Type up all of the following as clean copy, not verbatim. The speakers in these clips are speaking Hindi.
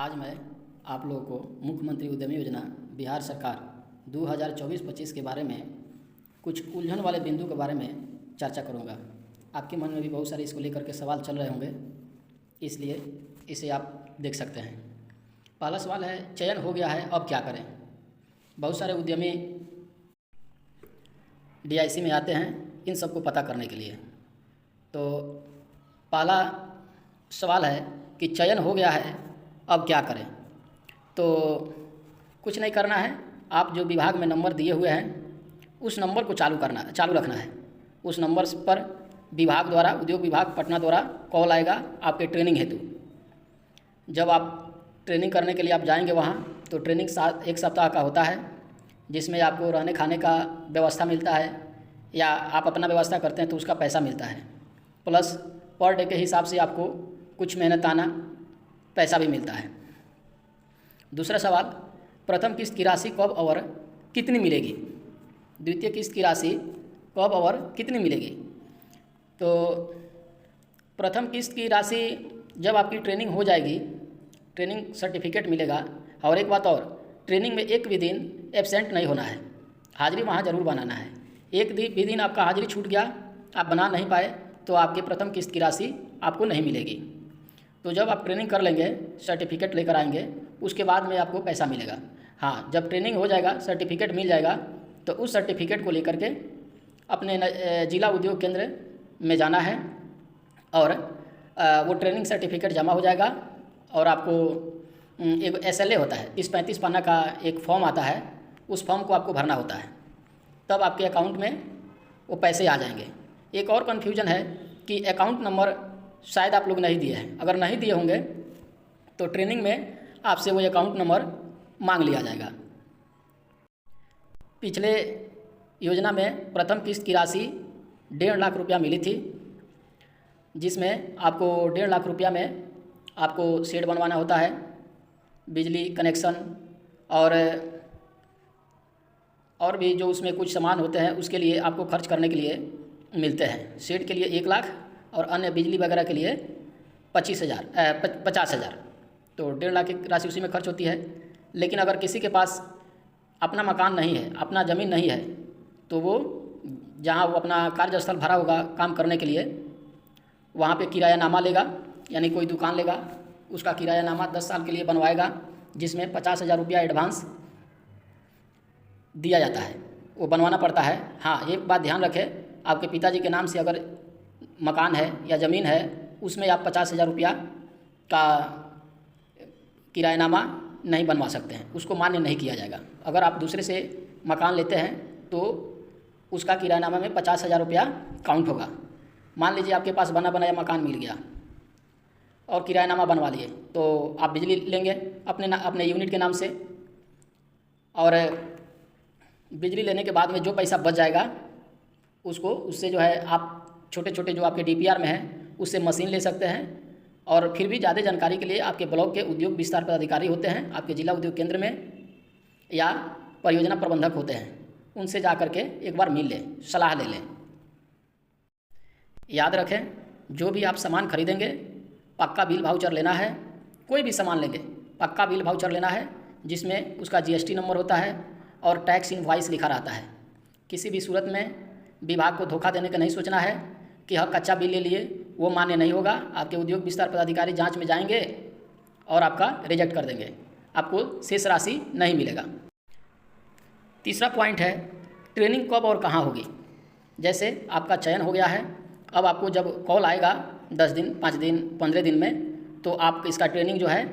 आज मैं आप लोगों को मुख्यमंत्री उद्यमी योजना बिहार सरकार 2024-25 के बारे में कुछ उलझन वाले बिंदु के बारे में चर्चा करूंगा। आपके मन में भी बहुत सारे इसको लेकर के सवाल चल रहे होंगे, इसलिए इसे आप देख सकते हैं। पहला सवाल है, चयन हो गया है अब क्या करें। बहुत सारे उद्यमी डीआईसी में आते हैं इन सबको पता करने के लिए। तो पहला सवाल है कि चयन हो गया है अब क्या करें। तो कुछ नहीं करना है, आप जो विभाग में नंबर दिए हुए हैं उस नंबर को चालू रखना है। उस नंबर पर विभाग द्वारा, उद्योग विभाग पटना द्वारा कॉल आएगा आपके ट्रेनिंग हेतु। जब आप ट्रेनिंग करने के लिए आप जाएंगे वहाँ, तो ट्रेनिंग 1 सप्ताह का होता है, जिसमें आपको रहने खाने का व्यवस्था मिलता है या आप अपना व्यवस्था करते हैं तो उसका पैसा मिलता है, प्लस पर डे के हिसाब से आपको कुछ मेहनताना पैसा भी मिलता है। दूसरा सवाल, प्रथम किस्त की राशि कब और कितनी मिलेगी। द्वितीय किस्त की राशि कब और कितनी मिलेगी। तो प्रथम किस्त की राशि जब आपकी ट्रेनिंग हो जाएगी, ट्रेनिंग सर्टिफिकेट मिलेगा। और एक बात और, ट्रेनिंग में एक भी दिन एब्सेंट नहीं होना है, हाजिरी वहाँ ज़रूर बनाना है। एक भी दिन आपका हाजिरी छूट गया, आप बना नहीं पाए, तो आपके प्रथम किस्त की राशि आपको नहीं मिलेगी। तो जब आप ट्रेनिंग कर लेंगे, सर्टिफिकेट लेकर आएंगे, उसके बाद में आपको पैसा मिलेगा। हाँ, जब ट्रेनिंग हो जाएगा, सर्टिफिकेट मिल जाएगा, तो उस सर्टिफिकेट को लेकर के अपने जिला उद्योग केंद्र में जाना है और वो ट्रेनिंग सर्टिफिकेट जमा हो जाएगा और आपको एक SLA होता है, 30-35 पन्ना का एक फॉर्म आता है, उस फॉर्म को आपको भरना होता है, तब आपके अकाउंट में वो पैसे आ जाएंगे। एक और कन्फ्यूजन है कि अकाउंट नंबर शायद आप लोग नहीं दिए हैं। अगर नहीं दिए होंगे तो ट्रेनिंग में आपसे वो अकाउंट नंबर मांग लिया जाएगा। पिछले योजना में प्रथम किस्त की राशि 1.5 लाख रुपया मिली थी, जिसमें आपको 1.5 लाख रुपया में आपको शेड बनवाना होता है, बिजली कनेक्शन और भी जो उसमें कुछ सामान होते हैं उसके लिए आपको खर्च करने के लिए मिलते हैं। शेड के लिए 1 लाख और अन्य बिजली वगैरह के लिए 50,000। तो 1.5 लाख की राशि उसी में खर्च होती है। लेकिन अगर किसी के पास अपना मकान नहीं है, अपना ज़मीन नहीं है, तो वो जहाँ वो अपना कार्यस्थल भरा होगा काम करने के लिए, वहाँ पे किरायानामा लेगा, यानी कोई दुकान लेगा, उसका किरायानामा 10 साल के लिए बनवाएगा, जिसमें 50,000 रुपया एडवांस दिया जाता है, वो बनवाना पड़ता है। हाँ, एक बात ध्यान रखें, आपके पिताजी के नाम से अगर मकान है या ज़मीन है, उसमें आप 50,000 रुपया का किरायानामा नहीं बनवा सकते हैं, उसको मान्य नहीं किया जाएगा। अगर आप दूसरे से मकान लेते हैं तो उसका किरायानामा में 50,000 रुपया काउंट होगा। मान लीजिए आपके पास बना बनाया मकान मिल गया और किरायानामा बनवा लिए, तो आप बिजली लेंगे अपने यूनिट के नाम से, और बिजली लेने के बाद में जो पैसा बच जाएगा उससे जो है आप छोटे छोटे जो आपके DPR में हैं उससे मशीन ले सकते हैं। और फिर भी ज़्यादा जानकारी के लिए आपके ब्लॉक के उद्योग विस्तार पदाधिकारी होते हैं, आपके जिला उद्योग केंद्र में, या परियोजना प्रबंधक होते हैं, उनसे जा कर के एक बार मिल लें, सलाह ले लें। याद रखें, जो भी आप सामान खरीदेंगे पक्का बिल वाउचर लेना है। कोई भी सामान लेंगे पक्का बिल वाउचर लेना है, जिसमें उसका GST नंबर होता है और टैक्स इनवॉइस लिखा रहता है। किसी भी सूरत में विभाग को धोखा देने का नहीं सोचना है कि हाँ कच्चा बिल ले लिए, वो मान्य नहीं होगा। आपके उद्योग विस्तार पदाधिकारी जांच में जाएंगे और आपका रिजेक्ट कर देंगे, आपको शेष राशि नहीं मिलेगा। तीसरा पॉइंट है, ट्रेनिंग कब और कहाँ होगी। जैसे आपका चयन हो गया है, अब आपको जब कॉल आएगा 10 दिन, 5 दिन, 15 दिन में, तो आप इसका ट्रेनिंग जो है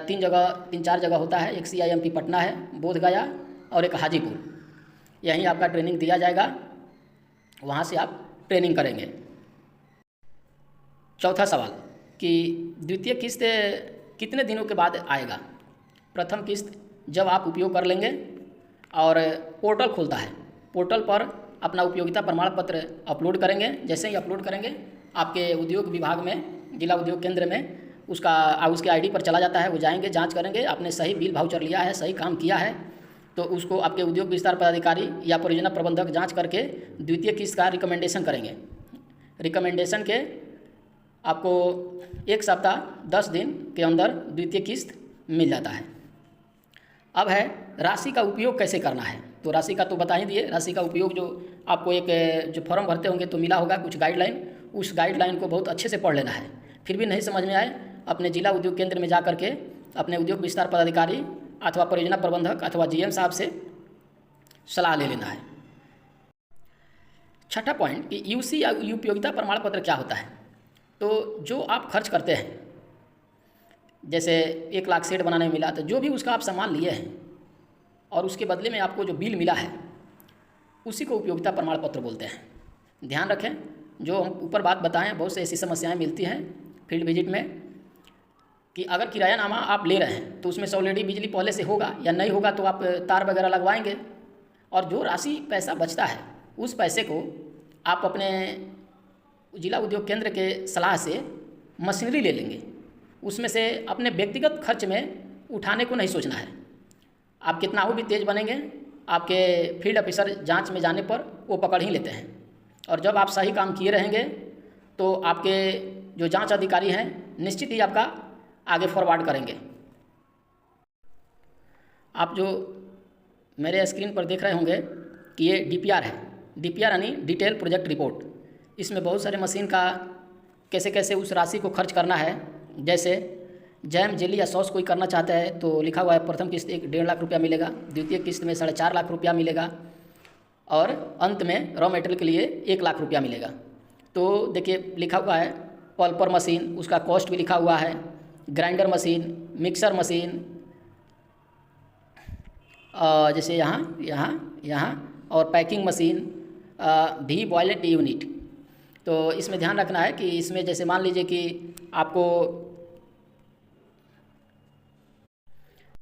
3-4 जगह होता है। एक CIMP पटना है, बोधगया और एक हाजीपुर, यहीं आपका ट्रेनिंग दिया जाएगा, वहाँ से आप ट्रेनिंग करेंगे। चौथा सवाल कि द्वितीय किस्त कितने दिनों के बाद आएगा। प्रथम किस्त जब आप उपयोग कर लेंगे और पोर्टल खुलता है, पोर्टल पर अपना उपयोगिता प्रमाण पत्र अपलोड करेंगे। जैसे ही अपलोड करेंगे, आपके उद्योग विभाग में, जिला उद्योग केंद्र में उसके ID पर चला जाता है, वो जाएंगे, जांच करेंगे, आपने सही बिल वाउचर लिया है, सही काम किया है, तो उसको आपके उद्योग विस्तार पदाधिकारी या परियोजना प्रबंधक जांच करके द्वितीय किस्त का रिकमेंडेशन करेंगे। रिकमेंडेशन के आपको 1 सप्ताह 10 दिन के अंदर द्वितीय किस्त मिल जाता है। अब है राशि का उपयोग कैसे करना है। तो राशि का तो बता ही दिए, राशि का उपयोग जो आपको एक जो फॉर्म भरते होंगे तो मिला होगा कुछ गाइडलाइन, उस गाइडलाइन को बहुत अच्छे से पढ़ लेना है। फिर भी नहीं समझ में आए, अपने जिला उद्योग केंद्र में जा करके अपने उद्योग विस्तार पदाधिकारी अथवा परियोजना प्रबंधक अथवा जीएम साहब से सलाह ले लेना है। छठा पॉइंट कि यूसी या उपयोगिता प्रमाण पत्र क्या होता है। तो जो आप खर्च करते हैं, जैसे 1 लाख सेट बनाने में मिला, तो जो भी उसका आप सामान लिए हैं और उसके बदले में आपको जो बिल मिला है उसी को उपयोगिता प्रमाण पत्र बोलते हैं। ध्यान रखें, जो हम ऊपर बात बताएं, बहुत से ऐसी समस्याएं मिलती हैं फील्ड विजिट में कि अगर किरायानामा आप ले रहे हैं तो उसमें से ऑलरेडी बिजली पहले से होगा या नहीं होगा, तो आप तार वगैरह लगवाएंगे और जो राशि पैसा बचता है उस पैसे को आप अपने जिला उद्योग केंद्र के सलाह से मशीनरी ले लेंगे। उसमें से अपने व्यक्तिगत खर्च में उठाने को नहीं सोचना है। आप कितना हो भी तेज़ बनेंगे, आपके फील्ड ऑफिसर जांच में जाने पर वो पकड़ ही लेते हैं। और जब आप सही काम किए रहेंगे तो आपके जो जांच अधिकारी हैं निश्चित ही आपका आगे फॉरवर्ड करेंगे। आप जो मेरे स्क्रीन पर देख रहे होंगे कि ये डीपीआर है। डीपीआर यानी डिटेल प्रोजेक्ट रिपोर्ट। इसमें बहुत सारे मशीन का कैसे कैसे उस राशि को खर्च करना है। जैसे जैम, जेली या सॉस कोई करना चाहता है तो लिखा हुआ है प्रथम किस्त 1.5 लाख रुपया मिलेगा, द्वितीय किस्त में 4.5 लाख रुपया मिलेगा और अंत में रॉ मटेरियल के लिए 1 लाख रुपया मिलेगा। तो देखिए लिखा हुआ है पल्पर मशीन, उसका कॉस्ट भी लिखा हुआ है, ग्राइंडर मशीन, मिक्सर मशीन, जैसे यहाँ और पैकिंग मशीन, भी बॉयलेट यूनिट। तो इसमें ध्यान रखना है कि इसमें जैसे मान लीजिए कि आपको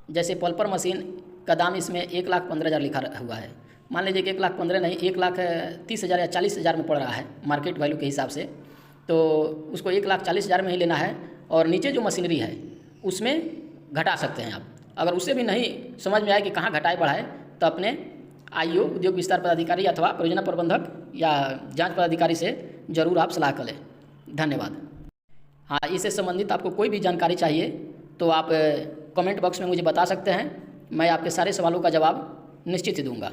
जैसे पल्पर मशीन का दाम इसमें 1,15,000 लिखा हुआ है। मान लीजिए कि 1,15,000 नहीं, 1,30,000 या 40,000 में पड़ रहा है मार्केट वैल्यू के हिसाब से, तो उसको 1,40,000 में ही लेना है। और नीचे जो मशीनरी है उसमें घटा सकते हैं आप। अगर उससे भी नहीं समझ में आए कि कहाँ घटाए बढ़ाए तो अपने आईओ उद्योग विस्तार पदाधिकारी अथवा परियोजना प्रबंधक या जांच पदाधिकारी से ज़रूर आप सलाह कर लें। धन्यवाद। हाँ, इससे संबंधित आपको कोई भी जानकारी चाहिए तो आप कमेंट बॉक्स में मुझे बता सकते हैं, मैं आपके सारे सवालों का जवाब निश्चित ही दूंगा।